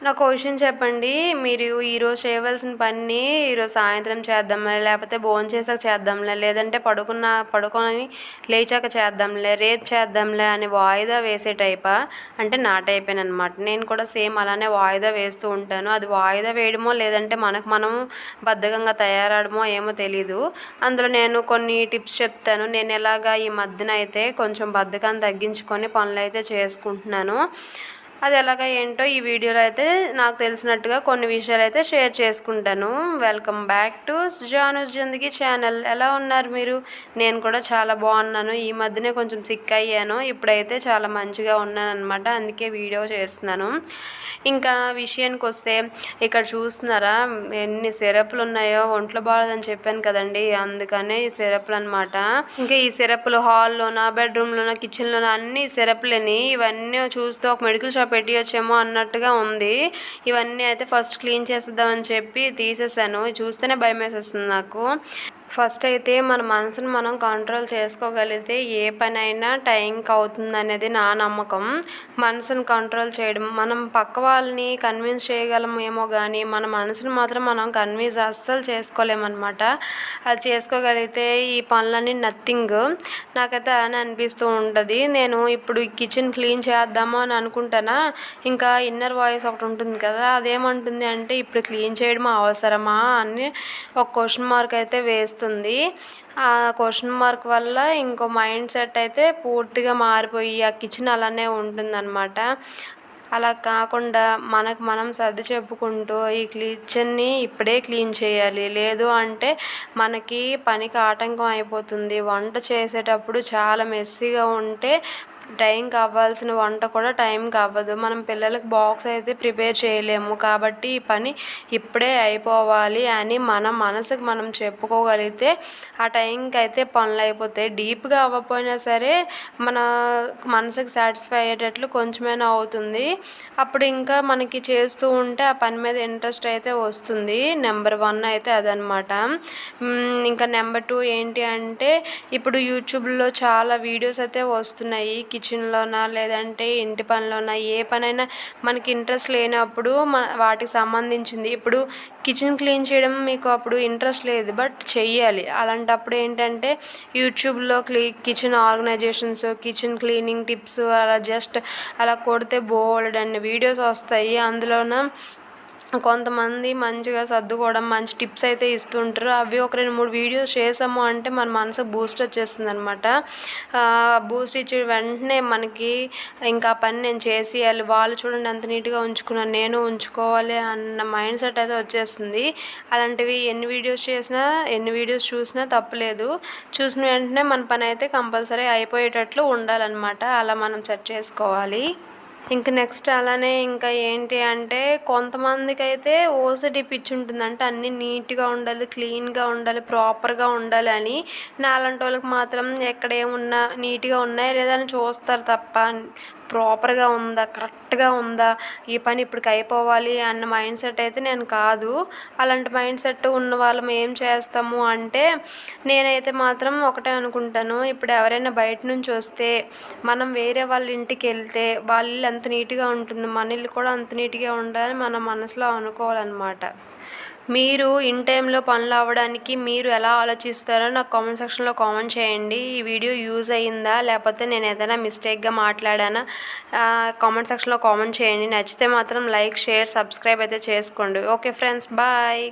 నాకో విషయం చెప్పండి. మీరు ఈరోజు చేయవలసిన పనిని ఈరోజు సాయంత్రం చేద్దాంలే, లేకపోతే భోంచేసాక చేద్దాంలే, లేదంటే పడుకొని లేచాక చేద్దాంలే, రేపు చేద్దాంలే అని వాయిదా వేసే టైపా? అంటే నా టైపేననమాట. నేను కూడా సేమ్ అలానే వాయిదా వేస్తూ ఉంటాను. అది వాయిదా వేయడమో, లేదంటే మనం బద్ధకంగా తయారవడమో ఏమో తెలీదు. అందులో నేను కొన్ని టిప్స్ చెప్తాను. నేను ఎలాగా ఈ మధ్యన అయితే కొంచెం బద్ధకాన్ని తగ్గించుకొని పనులైతే చేసుకుంటున్నాను. అది ఎలాగ ఏంటో ఈ వీడియోలో అయితే నాకు తెలిసినట్టుగా కొన్ని విషయాలు అయితే షేర్ చేసుకుంటాను. Welcome back to Janu's Zindagi channel. ఎలా ఉన్నారు మీరు? నేను కూడా చాలా బాగున్నాను. ఈ మధ్యనే కొంచెం సిక్ అయ్యాను. ఇప్పుడైతే చాలా మంచిగా ఉన్నాను అనమాట. అందుకే వీడియో చేస్తున్నాను. ఇంకా విషయానికి వస్తే ఇక్కడ చూస్తున్నారా ఎన్ని సిరప్లు ఉన్నాయో. ఒంట్లో బాగాలేదని చెప్పాను కదండి, అందుకనే ఈ సిరప్లు అనమాట. ఇంకా ఈ సిరప్లు హాల్లోనా, బెడ్రూమ్లోనా, కిచెన్లోనా అన్ని సిరప్లని. ఇవన్నీ చూస్తే ఒక మెడికల్ షాప్ పెట్టియొచ్చేమో అన్నట్టుగా ఉంది. ఇవన్నీ అయితే ఫస్ట్ క్లీన్ చేసేద్దామని చెప్పి తీసేసాను. చూస్తేనే భయం వేసేస్తుంది నాకు. ఫస్ట్ అయితే మన మనసుని మనం కంట్రోల్ చేసుకోగలిగితే ఏ పనైనా టైంకి అవుతుంది అనేది నా నమ్మకం. మనసుని కంట్రోల్ చేయడం, మనం పక్క వాళ్ళని కన్విన్స్ చేయగలమేమో కానీ మన మనసుని మాత్రం మనం కన్విన్స్ అస్సలు చేసుకోలేమన్నమాట. అది చేసుకోగలిగితే ఈ పనులన్నీ నథింగ్. నాకైతే అలానే అనిపిస్తూ ఉంటుంది. నేను ఇప్పుడు కిచెన్ క్లీన్ చేద్దాము అని అనుకుంటానా, ఇంకా ఇన్నర్ వాయిస్ ఒకటి ఉంటుంది కదా, అదేమంటుంది అంటే ఇప్పుడు క్లీన్ చేయడం అవసరమా అని ఒక క్వశ్చన్ మార్క్ అయితే వేస్తుంది. ఆ క్వశ్చన్ మార్క్ వల్ల ఇంకో మైండ్ సెట్ అయితే పూర్తిగా మారిపోయి ఆ కిచెన్ అలానే ఉంటుందన్నమాట. అలా కాకుండా మనకు మనం సర్ది చెప్పుకుంటూ ఈ కిచెన్ని ఇప్పుడే క్లీన్ చేయాలి, లేదు అంటే మనకి పనికి ఆటంకం అయిపోతుంది. వంట చేసేటప్పుడు చాలా మెస్సీగా ఉంటే టైంకి అవ్వాల్సిన వంట కూడా టైంకి అవ్వదు. మనం పిల్లలకి బాక్స్ అయితే ప్రిపేర్ చేయలేము. కాబట్టి ఈ పని ఇప్పుడే అయిపోవాలి అని మన మనసుకు మనం చెప్పుకోగలిగితే ఆ టైంకి అయితే పనులు అయిపోతాయి. డీప్గా అవ్వకపోయినా సరే మన మనసుకు సాటిస్ఫై అయ్యేటట్లు కొంచెమైనా అవుతుంది. అప్పుడు ఇంకా మనకి చేస్తూ ఉంటే ఆ పని మీద ఇంట్రెస్ట్ అయితే వస్తుంది. నెంబర్ 1 అయితే అదనమాట. ఇంకా నెంబర్ 2 ఏంటి అంటే ఇప్పుడు యూట్యూబ్లో చాలా వీడియోస్ అయితే వస్తున్నాయి. కిచెన్లోనా లేదంటే ఇంటి పనిలోనా ఏ పనైనా మనకి ఇంట్రెస్ట్ లేనప్పుడు వాటికి సంబంధించింది. ఇప్పుడు కిచెన్ క్లీన్ చేయడం మీకు అప్పుడు ఇంట్రెస్ట్ లేదు, బట్ చెయ్యాలి. అలాంటప్పుడు ఏంటంటే యూట్యూబ్లో kitchen organizations, kitchen cleaning tips అలా కొడితే బోలెడన్ని వీడియోస్ వస్తాయి. అందులోన కొంతమంది మంచిగా సర్దుకోవడం, మంచి టిప్స్ అయితే ఇస్తుంటారు. అవి ఒక 2-3 వీడియోస్ చేసాము అంటే మన మనసుకు బూస్ట్ వచ్చేస్తుంది అనమాట. బూస్ట్ ఇచ్చే వెంటనే మనకి ఇంకా పని నేను చేసేయాలి, వాళ్ళు చూడండి ఎంత నీట్గా ఉంచుకున్నాను, నేను ఉంచుకోవాలి అన్న మైండ్ సెట్ అయితే వచ్చేస్తుంది. అలాంటివి ఎన్ని వీడియోస్ చూసినా తప్పులేదు. చూసిన వెంటనే మన పని అయితే కంపల్సరీ అయిపోయేటట్లు ఉండాలన్నమాట. అలా మనం సెట్ చేసుకోవాలి. ఇంక నెక్స్ట్ అలానే ఇంకా ఏంటి అంటే కొంతమందికి అయితే ఓసిడి పిచ్చి ఉంటుంది. అంటే అన్నీ నీట్గా ఉండాలి, క్లీన్గా ఉండాలి, ప్రాపర్గా ఉండాలి అని. నాలాంటి వాళ్ళకి మాత్రం ఎక్కడ ఏమున్నా నీట్గా ఉన్నాయా లేదా అని చూస్తారు తప్ప ప్రాపర్గా ఉందా, కరెక్ట్గా ఉందా, ఈ పని ఇప్పటికి అయిపోవాలి అన్న మైండ్ సెట్ అయితే నేను కాదు. అలాంటి మైండ్ సెట్ ఉన్న వాళ్ళం ఏం చేస్తాము అంటే, నేనైతే మాత్రం ఒకటే అనుకుంటాను, ఇప్పుడు ఎవరైనా బయట నుంచి వస్తే మనం వేరే వాళ్ళ ఇంటికి వెళ్తే వాళ్ళ ఇల్లు ఎంత నీట్గా ఉంటుంది, మన ఇల్లు కూడా అంత నీట్గా ఉండాలని మన మనసులో అనుకోవాలన్నమాట. మీరు ఇన్ టైంలో పనులు అవ్వడానికి మీరు ఎలా ఆలోచిస్తారో నాకు కామెంట్ సెక్షన్లో కామెంట్ చేయండి. ఈ వీడియో యూజ్ అయ్యిందా, లేకపోతే నేను ఏదైనా మిస్టేక్గా మాట్లాడానా కామెంట్ సెక్షన్లో కామెంట్ చేయండి. నచ్చితే మాత్రం లైక్, షేర్, సబ్స్క్రైబ్ అయితే చేసుకోండి. Okay friends, bye.